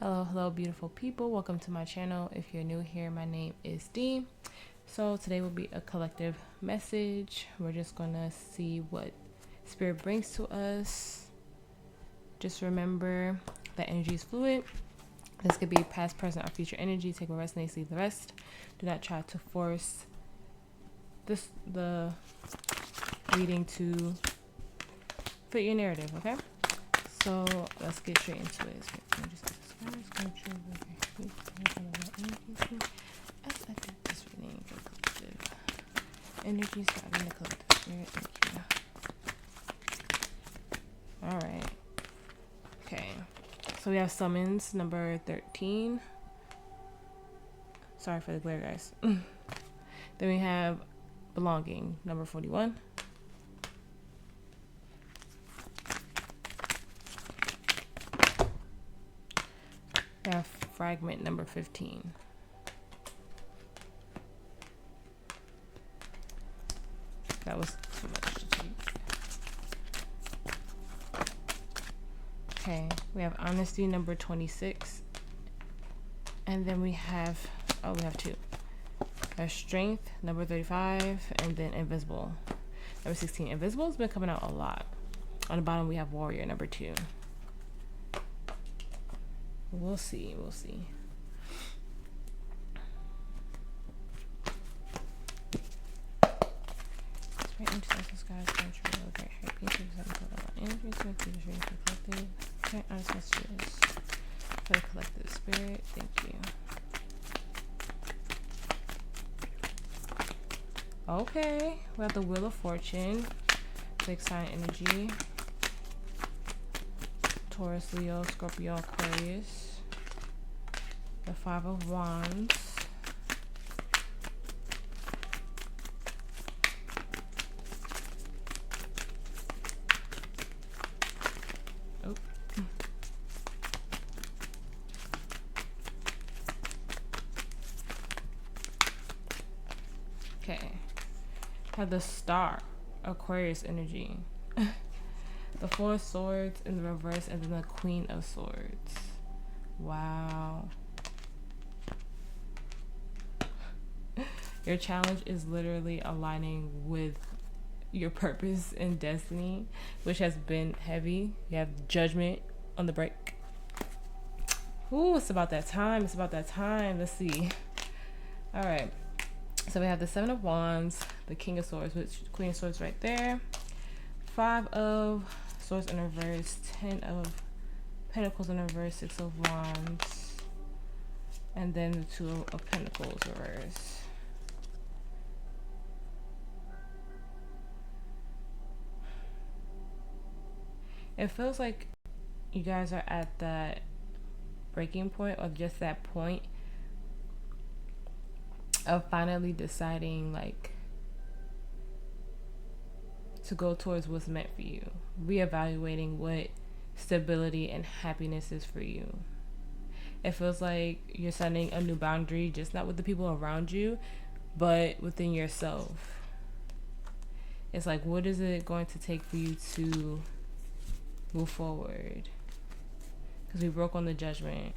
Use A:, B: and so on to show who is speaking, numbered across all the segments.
A: Hello, beautiful people. Welcome to my channel. If you're new here, my name is Dee. So today will be a collective message. We're just gonna see what spirit brings to us. Just remember that energy is fluid. This could be past, present, or future energy. Take what resonates, leave the rest. Do not try to force the reading to fit your narrative, okay? So let's get straight into it. As I did this reading, the collective energies guiding the collective spirit. Thank you. Alright. Okay. So we have summons number 13. Sorry for the glare, guys. Then we have belonging number 41. We have fragment number 15. That was too much to take. Okay, we have honesty number 26. And then we have two. We have strength number 35, and then invisible number 16. Invisible has been coming out a lot. On the bottom we have warrior number 2. We'll see. For the collective spirit, thank you. Okay, we have the Wheel of Fortune, big sign energy. Taurus, Leo, Scorpio, Aquarius. The 5 of Wands. Oh. Okay. Have the Star, Aquarius energy. The 4 of Swords in the reverse, and then the Queen of Swords. Wow. Your challenge is literally aligning with your purpose and destiny, which has been heavy. You have judgment on the break. Ooh, it's about that time. Let's see. All right. So we have the 7 of Wands, the King of Swords, which Queen of Swords right there. 5 of Swords in reverse, 10 of Pentacles in reverse, 6 of Wands, and then the 2 of Pentacles reverse. It feels like you guys are at that breaking point, or just that point of finally deciding, like, to go towards what's meant for you. Reevaluating what stability and happiness is for you. It feels like you're setting a new boundary, just not with the people around you, but within yourself. It's like, what is it going to take for you to move forward? Because we broke on the Judgment.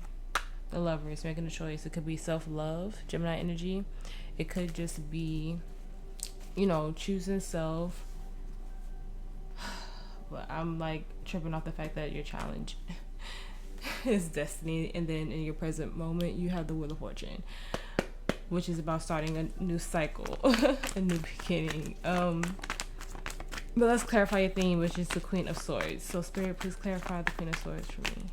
A: The Lovers, making a choice. It could be self-love, Gemini energy. It could just be, choosing self. But I'm like tripping off the fact that your challenge is destiny, and then in your present moment you have the Wheel of Fortune, which is about starting a new cycle, a new beginning. But let's clarify your theme, which is the Queen of Swords. So Spirit, please clarify the Queen of Swords for me.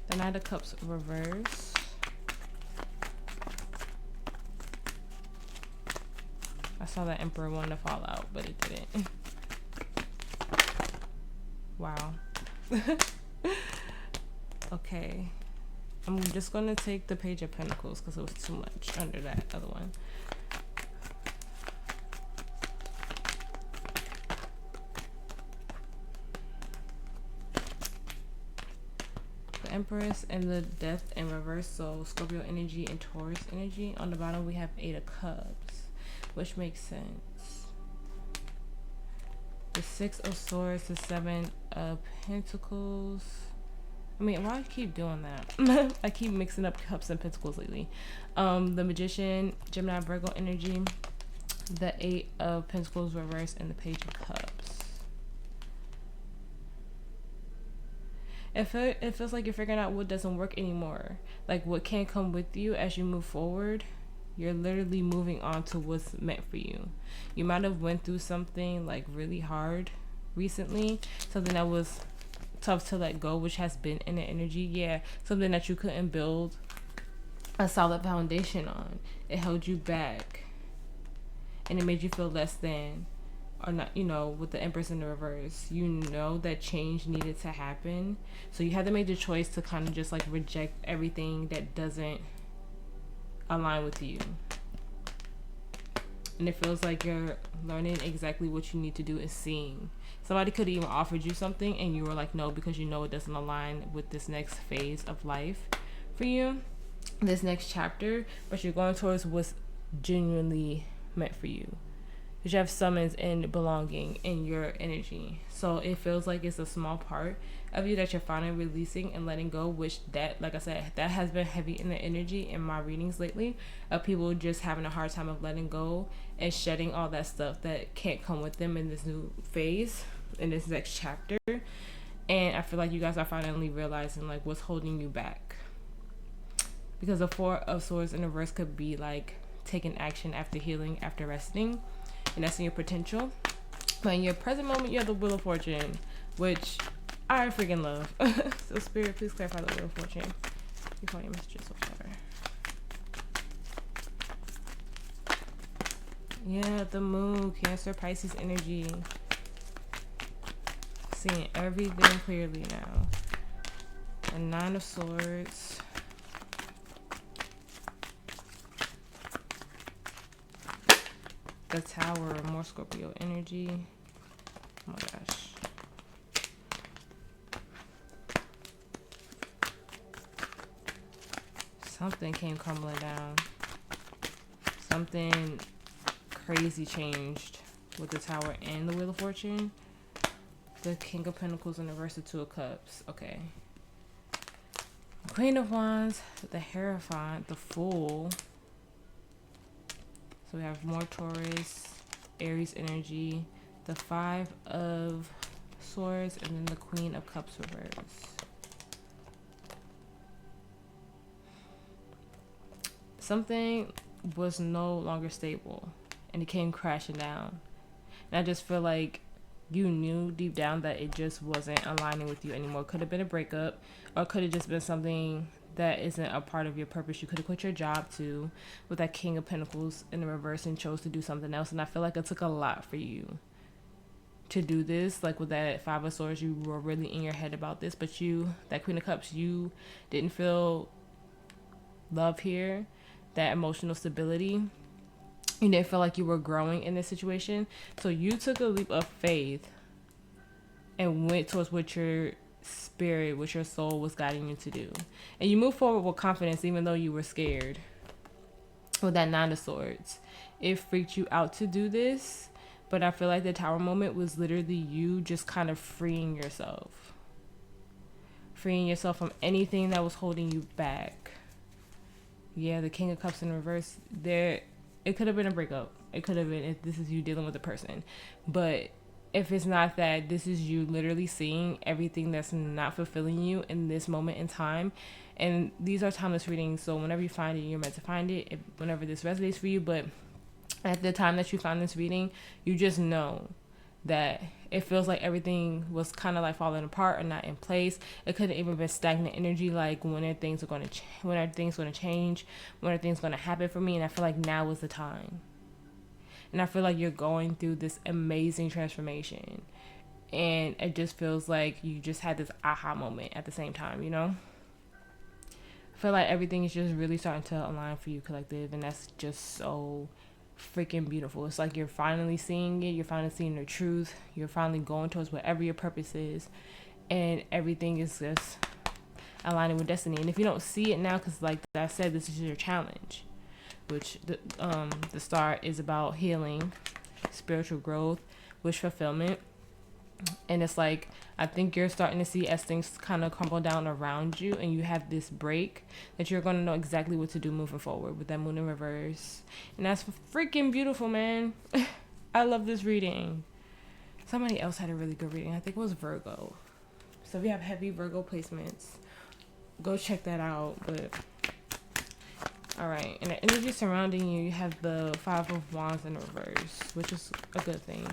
A: The Knight of Cups reverse. I saw that Emperor wanted to fall out, but it didn't. Wow. Okay. I'm just going to take the Page of Pentacles because it was too much under that other one. The Empress and the Death in reverse, so Scorpio energy and Taurus energy. On the bottom we have 8 of Cups, which makes sense. The Six of Swords, the Seven of Pentacles. I mean, why do I keep doing that? I keep mixing up cups and pentacles lately. The Magician, Gemini, Virgo energy, the Eight of Pentacles reversed, and the Page of Cups. It feels like you're figuring out what doesn't work anymore. Like what can't come with you as you move forward. You're literally moving on to what's meant for you. You might have went through something like really hard recently. Something that was tough to let go, which has been in the energy. Yeah, something that you couldn't build a solid foundation on. It held you back. And it made you feel less than. Or not, you know, with the Empress in the reverse, you know that change needed to happen, so you had to make the choice to kind of just like reject everything that doesn't align with you. And it feels like you're learning exactly what you need to do and seeing. Somebody could have even offered you something and you were like no, because you know it doesn't align with this next phase of life for you, this next chapter, but you're going towards what's genuinely meant for you. Because you have summons and belonging in your energy. So it feels like it's a small part of you that you're finally releasing and letting go, which that, like I said, that has been heavy in the energy in my readings lately, of people just having a hard time of letting go and shedding all that stuff that can't come with them in this new phase, in this next chapter. And I feel like you guys are finally realizing like what's holding you back. Because the Four of Swords in reverse could be like taking action after healing, after resting. And that's in your potential. But in your present moment, you have the Wheel of Fortune, which I freaking love. So Spirit, please clarify the Wheel of Fortune before your messages so far. Yeah, the Moon, Cancer, Pisces energy. Seeing everything clearly now. The Nine of Swords. The Tower, more Scorpio energy. Oh my gosh. Something came crumbling down. Something crazy changed with the Tower and the Wheel of Fortune. The King of Pentacles and the reverse of Two of Cups. Okay. Queen of Wands, the Hierophant, the Fool. So we have more Taurus, Aries energy, the Five of Swords, and then the Queen of Cups reverse. Something was no longer stable and it came crashing down. And I just feel like you knew deep down that it just wasn't aligning with you anymore. Could have been a breakup, or could have just been something that isn't a part of your purpose. You could have quit your job too with that King of Pentacles in the reverse and chose to do something else. And I feel like it took a lot for you to do this. Like with that Five of Swords, you were really in your head about this, but that Queen of Cups, you didn't feel love here, that emotional stability. You didn't feel like you were growing in this situation. So you took a leap of faith and went towards what your spirit, what your soul was guiding you to do. And you moved forward with confidence even though you were scared. With that Nine of Swords, it freaked you out to do this, but I feel like the Tower moment was literally you just kind of freeing yourself from anything that was holding you back. Yeah, the King of Cups in reverse, it could have been a breakup. It could have been if this is you dealing with a person, but if it's not that, this is you literally seeing everything that's not fulfilling you in this moment in time. And these are timeless readings, so whenever you find it, you're meant to find it, whenever this resonates for you. But at the time that you find this reading, you just know that it feels like everything was kind of like falling apart or not in place. It could have even been stagnant energy, like when are things going to change, when are things going to happen for me. And I feel like now is the time. And I feel like you're going through this amazing transformation. And it just feels like you just had this aha moment at the same time, you know? I feel like everything is just really starting to align for you, collective. And that's just so freaking beautiful. It's like you're finally seeing it. You're finally seeing the truth. You're finally going towards whatever your purpose is. And everything is just aligning with destiny. And if you don't see it now, because like I said, this is your challenge. Which the Star is about healing, spiritual growth, wish fulfillment. And it's like, I think you're starting to see as things kind of crumble down around you and you have this break, that you're going to know exactly what to do moving forward with that moon in reverse. And that's freaking beautiful, man. I love this reading. Somebody else had a really good reading. I think it was Virgo. So if you have heavy Virgo placements, go check that out. But all right, and the energy surrounding you, you have the Five of Wands in reverse, which is a good thing.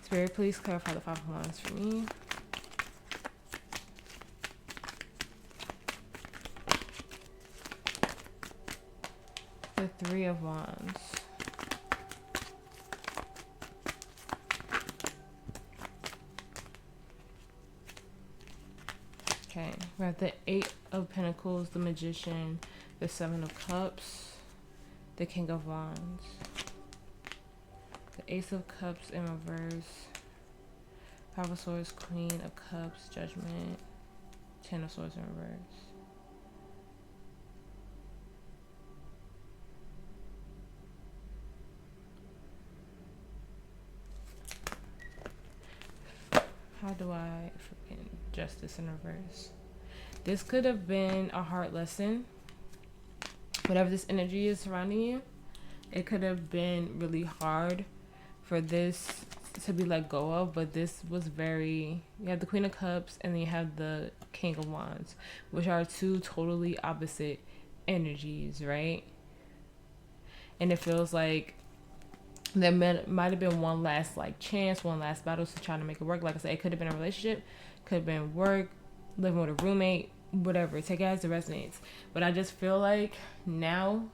A: Spirit, please clarify the Five of Wands for me. The Three of Wands. Okay, we have the Eight of Pentacles, the Magician, the Seven of Cups, the King of Wands, the Ace of Cups in reverse, Five of Swords, Queen of Cups, Judgment, Ten of Swords in reverse. How do I freaking Justice in reverse? This could have been a hard lesson. Whatever this energy is surrounding you, it could have been really hard for this to be let go of, but this was very, you have the Queen of Cups and then you have the King of Wands, which are two totally opposite energies, right? And it feels like there might have been one last like chance, one last battle to try to make it work. Like I said, it could have been a relationship, could have been work, living with a roommate, whatever. Take it as it resonates. But I just feel like now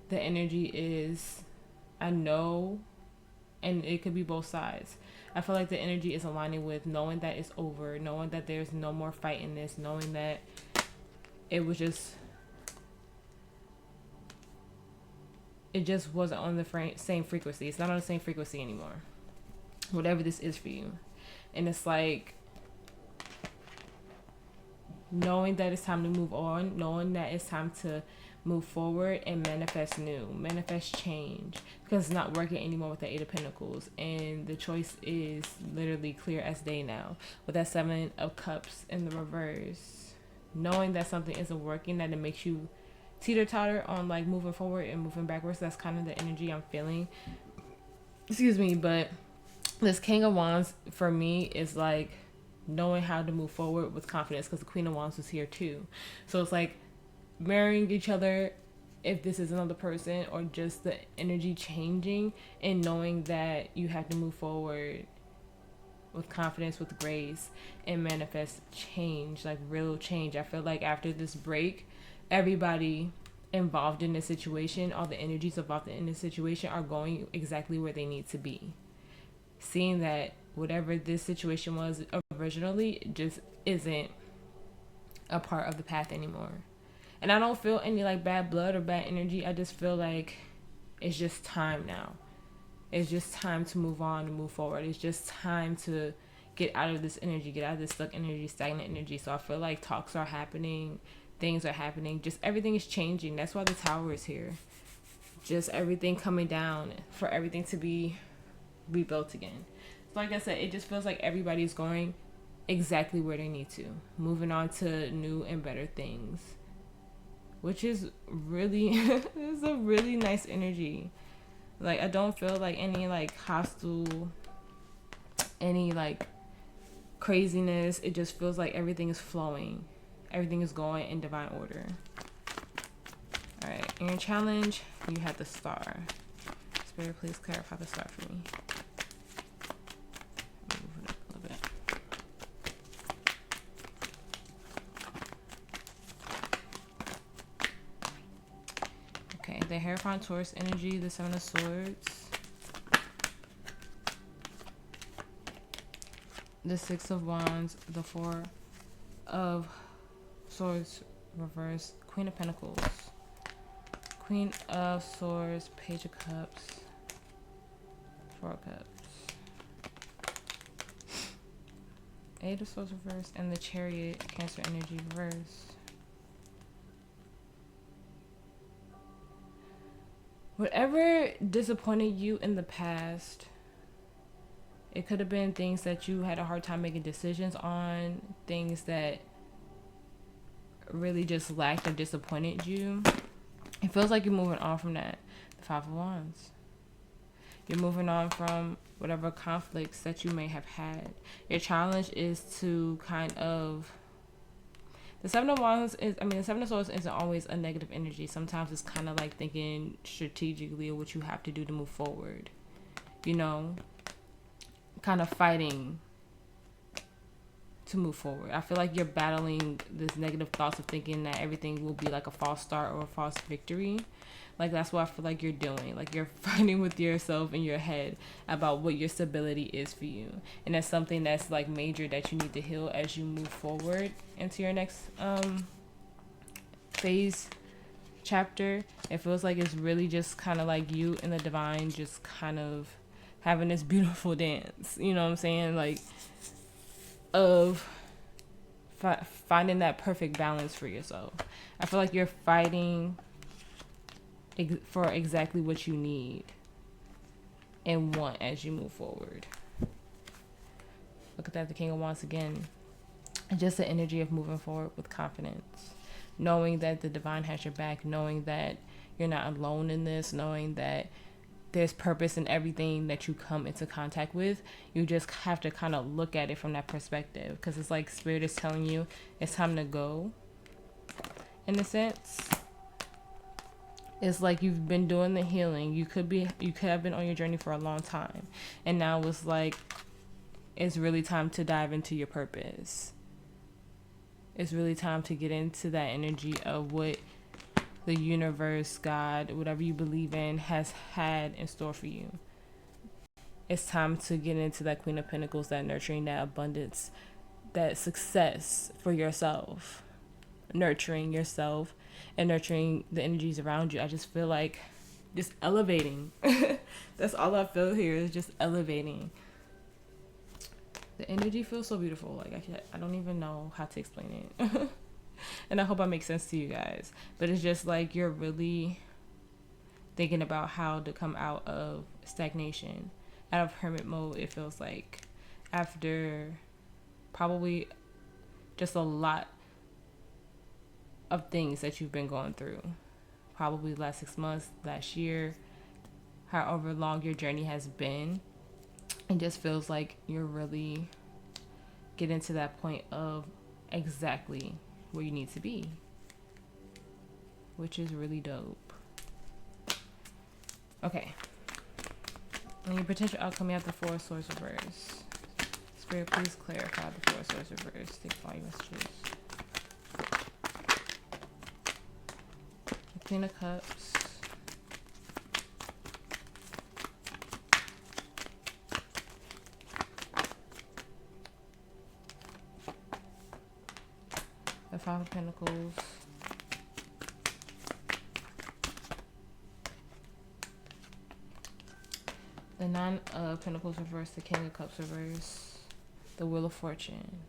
A: the energy is, I know, and it could be both sides. I feel like the energy is aligning with knowing that it's over, knowing that there's no more fight in this, knowing that it was just, it just wasn't on the same frequency. It's not on the same frequency anymore. Whatever this is for you. And it's like knowing that it's time to move on, knowing that it's time to move forward and manifest new, manifest change. Because it's not working anymore with the Eight of Pentacles. And the choice is literally clear as day now. With that Seven of Cups in the reverse. Knowing that something isn't working, that it makes you teeter-totter on like moving forward and moving backwards. That's kind of the energy I'm feeling. Excuse me, but this King of Wands for me is like knowing how to move forward with confidence, because the Queen of Wands was here too. So it's like marrying each other, if this is another person, or just the energy changing and knowing that you have to move forward with confidence, with grace, and manifest change, like real change. I feel like after this break, everybody involved in this situation, all the energies involved in this situation are going exactly where they need to be. Seeing that whatever this situation was originally just isn't a part of the path anymore. And I don't feel any like bad blood or bad energy. I just feel like it's just time now. It's just time to move on and move forward. It's just time to get out of this energy, get out of this stuck energy, stagnant energy. So I feel like talks are happening, things are happening, just everything is changing. That's why the Tower is here. Just everything coming down for everything to be rebuilt again. So like I said, it just feels like everybody's going exactly where they need to, moving on to new and better things, which is really it's a really nice energy. Like I don't feel like any like hostile, any like craziness. It just feels like everything is flowing, everything is going in divine order. All right, in your challenge, you have the Star. Spirit, please clarify the Star for me. Move it up a little bit. Okay, the Hierophant Taurus energy, the Seven of Swords, the Six of Wands, the Four of Swords reverse, Queen of Pentacles, Queen of Swords, Page of Cups, Four of Cups, Eight of Swords reverse, and the Chariot, Cancer energy reverse. Whatever disappointed you in the past It could have been things that you had a hard time making decisions on, things that really just lacked or disappointed you. It feels like you're moving on from that. The Five of Wands. You're moving on from whatever conflicts that you may have had. Your challenge is to kind of... The Seven of Wands is, the Seven of Swords isn't always a negative energy. Sometimes it's kind of like thinking strategically of what you have to do to move forward. You know? Kind of fighting to move forward. I feel like you're battling this negative thoughts of thinking that everything will be like a false start or a false victory. Like, that's what I feel like you're doing. Like, you're fighting with yourself in your head about what your stability is for you. And that's something that's like major that you need to heal as you move forward into your next phase, chapter. It feels like it's really just kind of like you and the divine just kind of having this beautiful dance, you know what I'm saying? Like, of finding that perfect balance for yourself. I feel like you're fighting for exactly what you need and want as you move forward. Look at that, the King of Wands again. Just the energy of moving forward with confidence. Knowing that the divine has your back. Knowing that you're not alone in this. Knowing that there's purpose in everything that you come into contact with. You just have to kind of look at it from that perspective, because it's like Spirit is telling you it's time to go, in a sense. It's like you've been doing the healing. You could have been on your journey for a long time, and now it's like it's really time to dive into your purpose. It's really time to get into that energy of what the universe, God, whatever you believe in, has had in store for you. It's time to get into that Queen of Pentacles, that nurturing, that abundance, that success for yourself. Nurturing yourself and nurturing the energies around you. I just feel like just elevating. That's all I feel here, is just elevating. The energy feels so beautiful. Like, I don't even know how to explain it. And I hope I make sense to you guys. But it's just like you're really thinking about how to come out of stagnation, out of hermit mode, it feels like, after probably just a lot of things that you've been going through. Probably last 6 months, last year, however long your journey has been. It just feels like you're really getting to that point of exactly where you need to be, which is really dope. Okay. And your potential outcome, you have the Four of Swords reverse. Spirit, please clarify the Four of Swords reverse. Thank you for all your messages. The Queen of Cups. The Five of Pentacles. The Nine of Pentacles reverse. The King of Cups reverse. The Wheel of Fortune.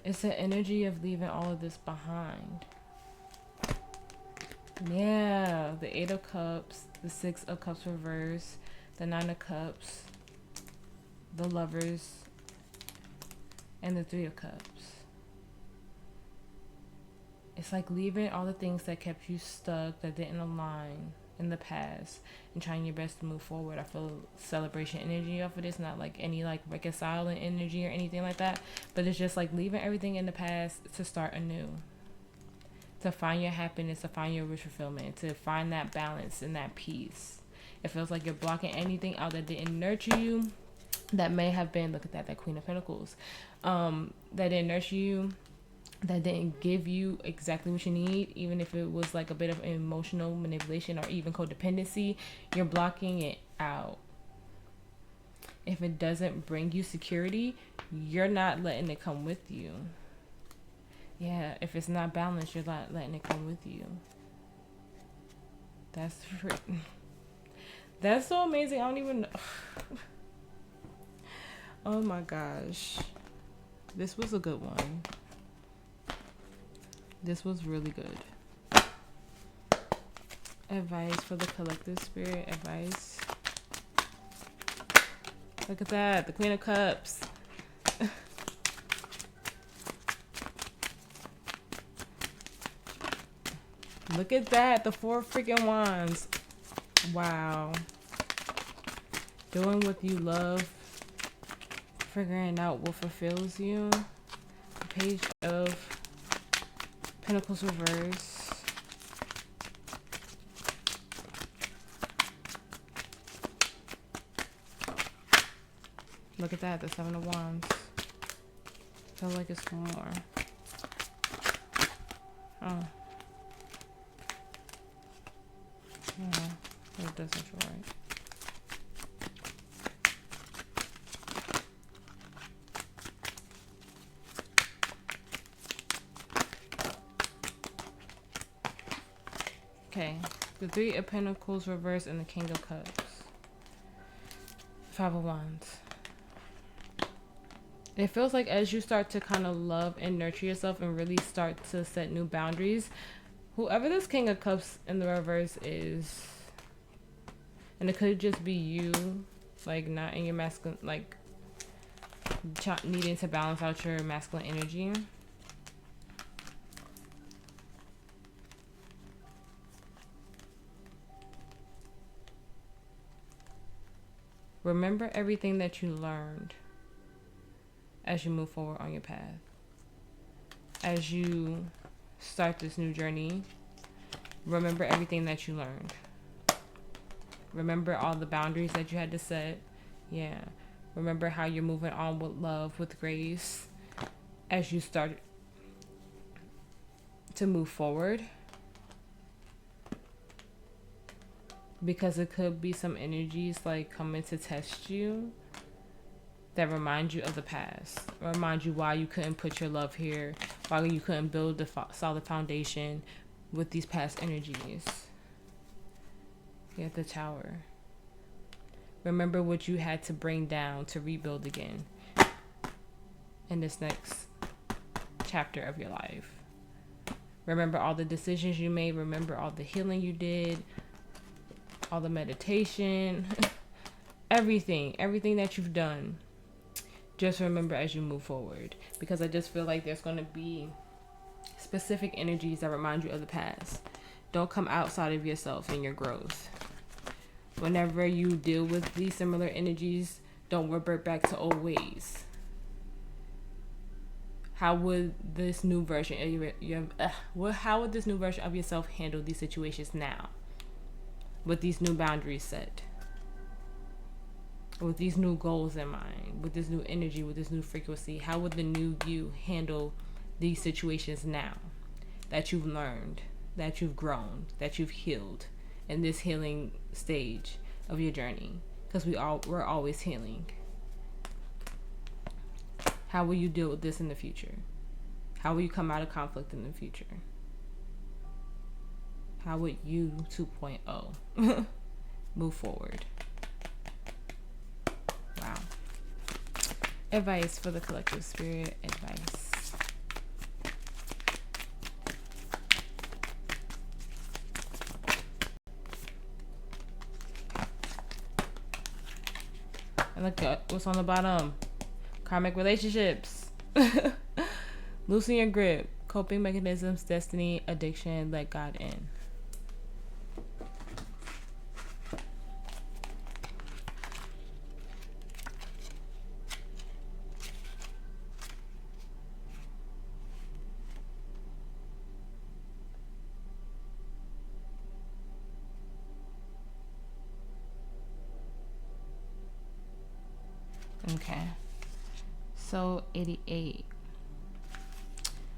A: It's the energy of leaving all of this behind. Yeah. The Eight of Cups. The Six of Cups reverse. The Nine of Cups. The Lovers. And the Three of Cups. It's like leaving all the things that kept you stuck, that didn't align in the past, and trying your best to move forward. I feel celebration energy off of this, not like any like reconciling energy or anything like that, but it's just like leaving everything in the past to start anew, to find your happiness, to find your wish fulfillment, to find that balance and that peace. It feels like you're blocking anything out that didn't nurture you, that may have been, look at that Queen of Pentacles, that didn't nurture you, that didn't give you exactly what you need, even if it was like a bit of emotional manipulation or even codependency. You're blocking it out. If it doesn't bring you security, you're not letting it come with you. Yeah, if it's not balanced, you're not letting it come with you. That's so amazing. I don't even know. Oh my gosh. This was a good one. This was really good. Advice for the collective, Spirit. Advice. Look at that. The Queen of Cups. Look at that. The 4 freaking wands. Wow. Doing what you love. Figuring out what fulfills you. The Page of Pentacles reverse. Look at that, the 7 of Wands. I feel like it's more. Oh. Yeah, it doesn't feel right. Okay, the 3 of Pentacles reverse and the King of Cups. 5 of Wands. It feels like as you start to kind of love and nurture yourself and really start to set new boundaries, whoever this King of Cups in the reverse is, and it could just be you, like not in your masculine, like needing to balance out your masculine energy. Remember everything that you learned as you move forward on your path. As you start this new journey, remember everything that you learned. Remember all the boundaries that you had to set. Yeah. Remember how you're moving on with love, with grace, as you start to move forward. Because it could be some energies like coming to test you that remind you of the past, remind you why you couldn't put your love here, why you couldn't build the solid foundation with these past energies. You have the Tower. Remember what you had to bring down to rebuild again in this next chapter of your life. Remember all the decisions you made. Remember all the healing you did, all the meditation, everything that you've done. Just remember as you move forward, because I just feel like there's going to be specific energies that remind you of the past. Don't come outside of yourself in your growth. Whenever you deal with these similar energies, don't revert back to old ways. How would this new version how would this new version of yourself handle these situations now? With these new boundaries set, with these new goals in mind, with this new energy, with this new frequency, how would the new you handle these situations now that you've learned, that you've grown, that you've healed in this healing stage of your journey? Because we're always healing. How will you deal with this in the future? How will you come out of conflict in the future? How would you 2.0 move forward? Wow. Advice for the collective spirit. Advice. And look at what's on the bottom. Karmic relationships. Loosen your grip. Coping mechanisms, destiny, addiction, let God in. Okay, so 88.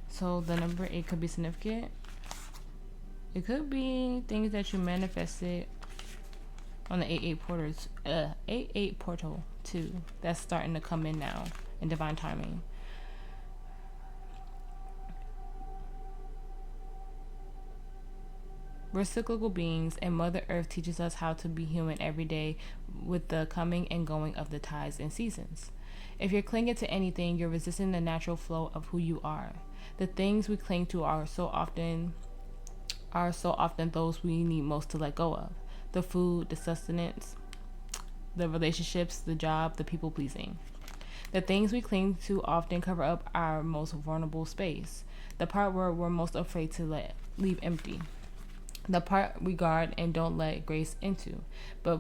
A: So the number 8 could be significant. It could be things that you manifested on the 8-8 portals. 8-8 portal too. That's starting to come in now in divine timing. We're cyclical beings, and Mother Earth teaches us how to be human every day with the coming and going of the tides and seasons. If you're clinging to anything, you're resisting the natural flow of who you are. The things we cling to are so often those we need most to let go of. The food, the sustenance, the relationships, the job, the people pleasing. The things we cling to often cover up our most vulnerable space, the part where we're most afraid to leave empty, the part we guard and don't let grace into. But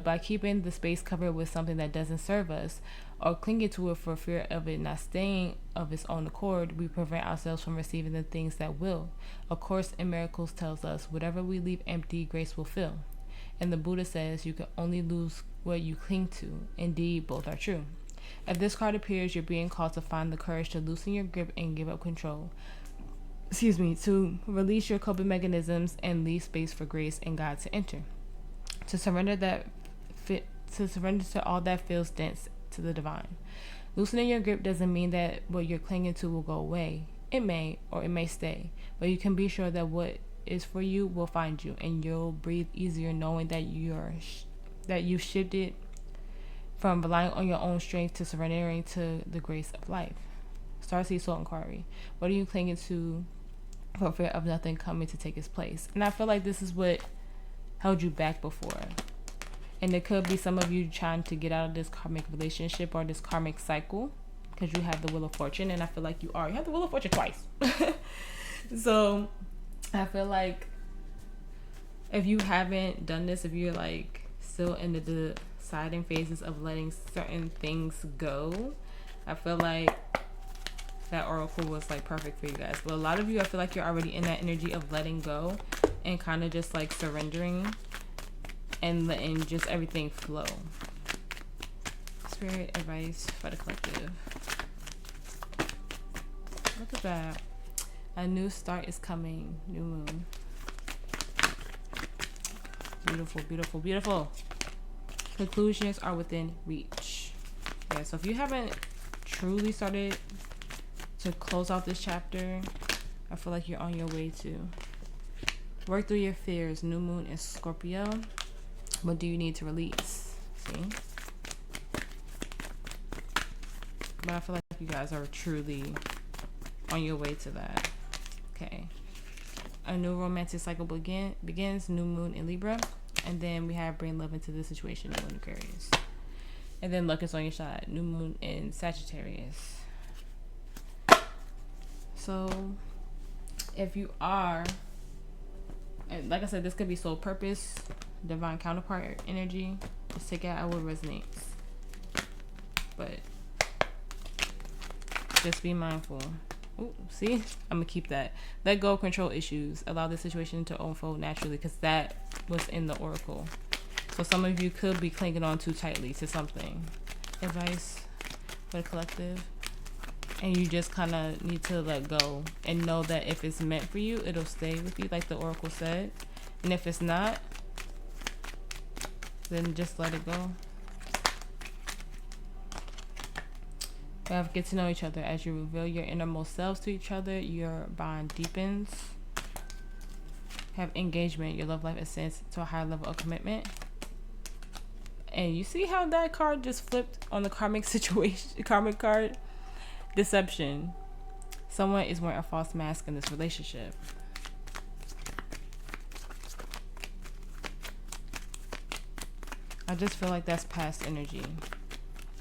A: by keeping the space covered with something that doesn't serve us, or clinging to it for fear of it not staying of its own accord, we prevent ourselves from receiving the things that will. A Course in Miracles tells us, whatever we leave empty, grace will fill. And the Buddha says, you can only lose what you cling to. Indeed, both are true. If this card appears, you're being called to find the courage to loosen your grip and give up control. To release your coping mechanisms and leave space for grace and God to enter. To surrender to all that feels dense to the divine. Loosening your grip doesn't mean that what you're clinging to will go away. It may, or it may stay, but you can be sure that what is for you will find you, and you'll breathe easier knowing that you've shifted from relying on your own strength to surrendering to the grace of life. Starseed Soul Inquiry. What are you clinging to for fear of nothing coming to take its place? And I feel like this is what held you back before. And it could be some of you trying to get out of this karmic relationship or this karmic cycle, because you have the Wheel of Fortune, and I feel like you have the Wheel of Fortune twice. So I feel like if you haven't done this, if you're like still in the deciding phases of letting certain things go, I feel like that oracle was like perfect for you guys. But a lot of you, I feel like you're already in that energy of letting go and kind of just like surrendering and letting just everything flow. Spirit advice for the collective. Look at that. A new start is coming. New moon. Beautiful, beautiful, beautiful. Conclusions are within reach. Yeah, so if you haven't truly started to close out this chapter, I feel like you're on your way to work through your fears. New moon is Scorpio. What do you need to release? See? But I feel like you guys are truly on your way to that. Okay. A new romantic cycle begins. New moon in Libra. And then we have bring love into the situation. New moon in Aquarius. And then luck is on your side. New moon in Sagittarius. So if you are, and like I said, this could be soul purpose, divine counterpart energy. Just take it out what resonates. But just be mindful. Ooh, see? I'm gonna keep that. Let go of control issues. Allow the situation to unfold naturally, because that was in the oracle. So some of you could be clinging on too tightly to something. Advice for the collective. And you just kind of need to let go and know that if it's meant for you, it'll stay with you, like the oracle said. And if it's not, then just let it go. You have to get to know each other. As you reveal your innermost selves to each other, your bond deepens. Have engagement. Your love life ascends to a higher level of commitment. And you see how that card just flipped on the karmic situation, karmic card? Deception. Someone is wearing a false mask in this relationship. I just feel like that's past energy.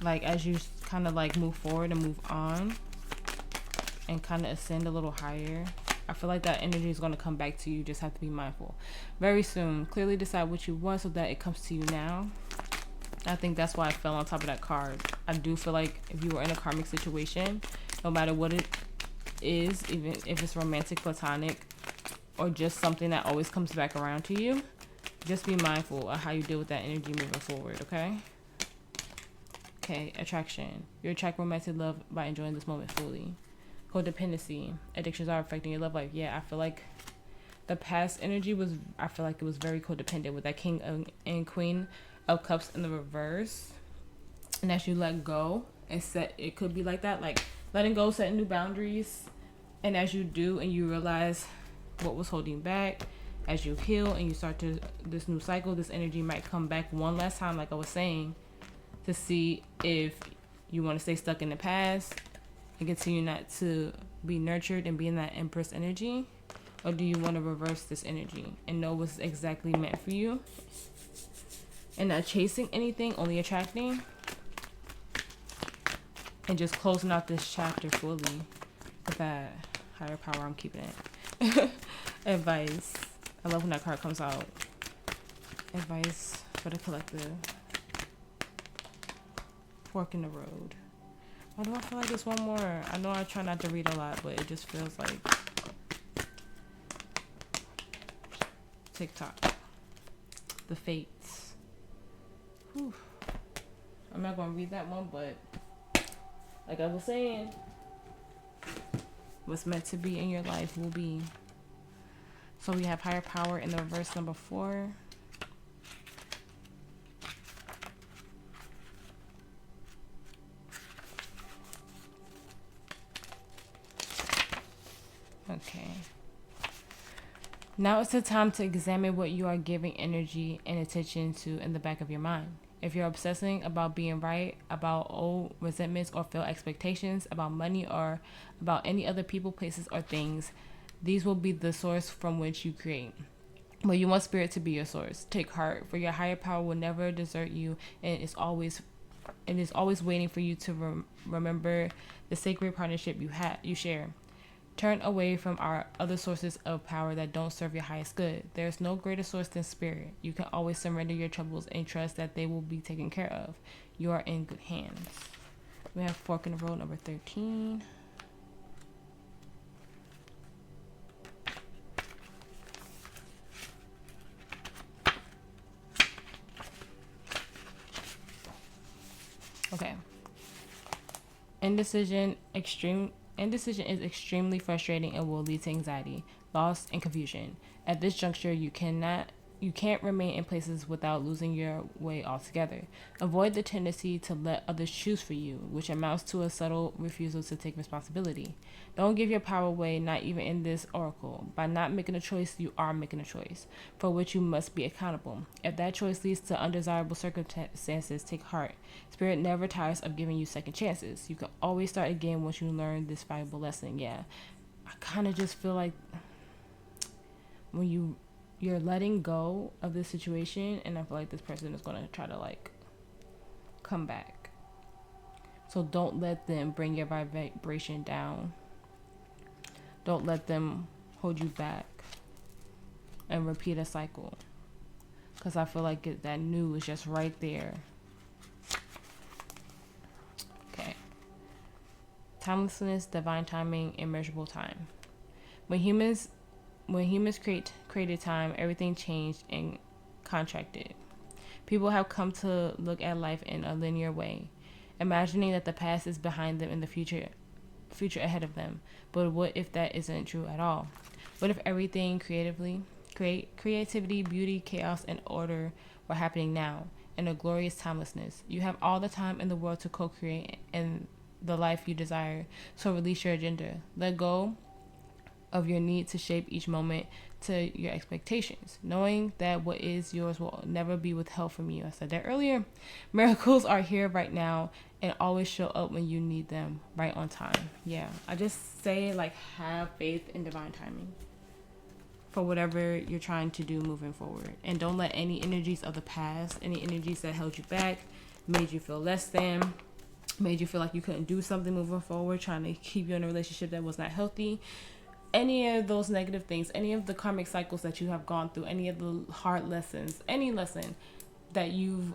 A: Like as you kind of like move forward and move on and kind of ascend a little higher, I feel like that energy is going to come back to you. Just have to be mindful. Very soon. Clearly decide what you want so that it comes to you now. I think that's why I fell on top of that card. I do feel like if you were in a karmic situation, no matter what it is, even if it's romantic, platonic, or just something that always comes back around to you, just be mindful of how you deal with that energy moving forward, okay? Okay, attraction. You attract romantic love by enjoying this moment fully. Codependency. Addictions are affecting your love life. Yeah, I feel like the past energy was, I feel like it was very codependent with that King and Queen of Cups in the reverse. And as you let go and set, it could be like that, like letting go, setting new boundaries. And as you do and you realize what was holding back, as you heal and you start to this new cycle, this energy might come back one last time, like I was saying, to see if you want to stay stuck in the past and continue not to be nurtured and be in that Empress energy, or do you want to reverse this energy and know what's exactly meant for you and not chasing anything, only attracting, and just closing out this chapter fully with that higher power. I'm keeping it. Advice. I love when that card comes out. Advice for the collective. Fork in the road. Why do I feel like there's one more? I know I try not to read a lot, but it just feels like TikTok. The Fates. Whew. I'm not going to read that one, but like I was saying, what's meant to be in your life will be. So we have higher power in the reverse, number 4. Okay. Now it's the time to examine what you are giving energy and attention to in the back of your mind. If you're obsessing about being right, about old resentments or failed expectations, about money or about any other people, places, or things, these will be the source from which you create. But you want spirit to be your source. Take heart, for your higher power will never desert you, and is always waiting for you to remember the sacred partnership you share. Turn away from our other sources of power that don't serve your highest good. There's no greater source than spirit. You can always surrender your troubles and trust that they will be taken care of. You are in good hands. We have fork in the road, number 13. Okay. Indecision is extremely frustrating and will lead to anxiety, loss, and confusion. At this juncture, you can't remain in places without losing your way altogether. Avoid the tendency to let others choose for you, which amounts to a subtle refusal to take responsibility. Don't give your power away, not even in this oracle. By not making a choice, you are making a choice, for which you must be accountable. If that choice leads to undesirable circumstances, take heart. Spirit never tires of giving you second chances. You can always start again once you learn this valuable lesson. Yeah, I kind of just feel like when you're letting go of this situation, and I feel like this person is going to try to like come back. So don't let them bring your vibration down. Don't let them hold you back and repeat a cycle, because I feel like that new is just right there. Okay. Timelessness, divine timing, immeasurable time. When humans created time, everything changed and contracted. People have come to look at life in a linear way, imagining that the past is behind them and the future ahead of them. But what if that isn't true at all? What if everything creativity, beauty, chaos, and order were happening now in a glorious timelessness? You have all the time in the world to co-create and the life you desire. So release your agenda. Let go of your need to shape each moment to your expectations, knowing that what is yours will never be withheld from you. I said that earlier. Miracles are here right now and always show up when you need them, right on time. Yeah, I just say like have faith in divine timing for whatever you're trying to do moving forward, and don't let any energies of the past, any energies that held you back, made you feel less than, made you feel like you couldn't do something moving forward, trying to keep you in a relationship that was not healthy, any of those negative things, any of the karmic cycles that you have gone through, any of the hard lessons, any lesson that you've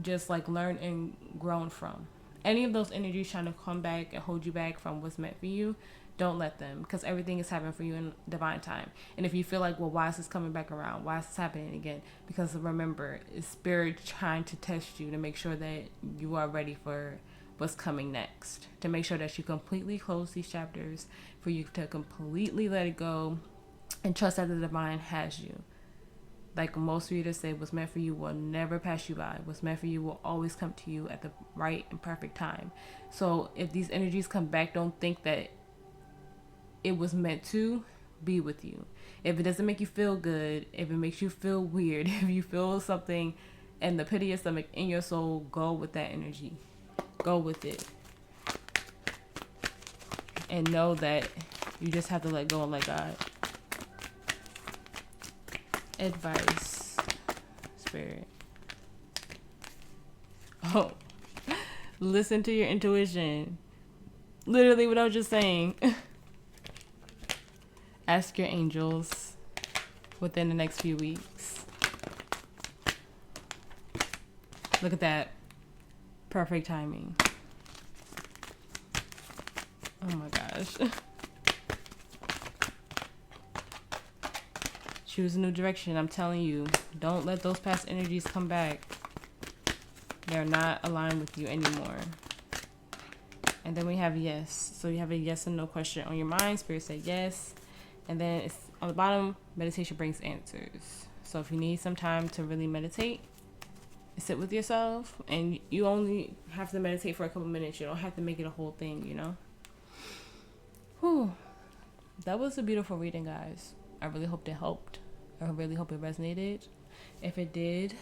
A: just like learned and grown from, any of those energies trying to come back and hold you back from what's meant for you, don't let them, because everything is happening for you in divine time. And if you feel like, well, why is this coming back around? Why is this happening again? Because remember, it's spirit trying to test you to make sure that you are ready for what's coming next, to make sure that you completely close these chapters, for you to completely let it go and trust that the divine has you. Like most readers say, what's meant for you will never pass you by. What's meant for you will always come to you at the right and perfect time. So if these energies come back, don't think that it was meant to be with you. If it doesn't make you feel good, if it makes you feel weird, if you feel something in the pit of your stomach, in your soul, go with that energy. Go with it. And know that you just have to let go and let God. Advice, spirit. Oh, listen to your intuition. Literally what I was just saying. Ask your angels within the next few weeks. Look at that. Perfect timing. Oh my gosh. Choose a new direction. I'm telling you, don't let those past energies come back. They're not aligned with you anymore. And then we have yes. So you have a yes and no question on your mind. Spirit said yes. And then it's on the bottom, meditation brings answers. So if you need some time to really meditate, sit with yourself, and you only have to meditate for a couple minutes. You don't have to make it a whole thing, you know? Whew. That was a beautiful reading, guys. I really hope it helped. I really hope it resonated. If it did,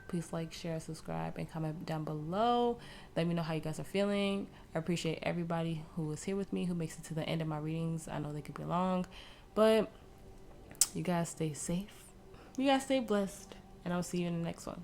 A: please like, share, subscribe, and comment down below. Let me know how you guys are feeling. I appreciate everybody who was here with me, who makes it to the end of my readings. I know they could be long, but you guys stay safe. You guys stay blessed, and I'll see you in the next one.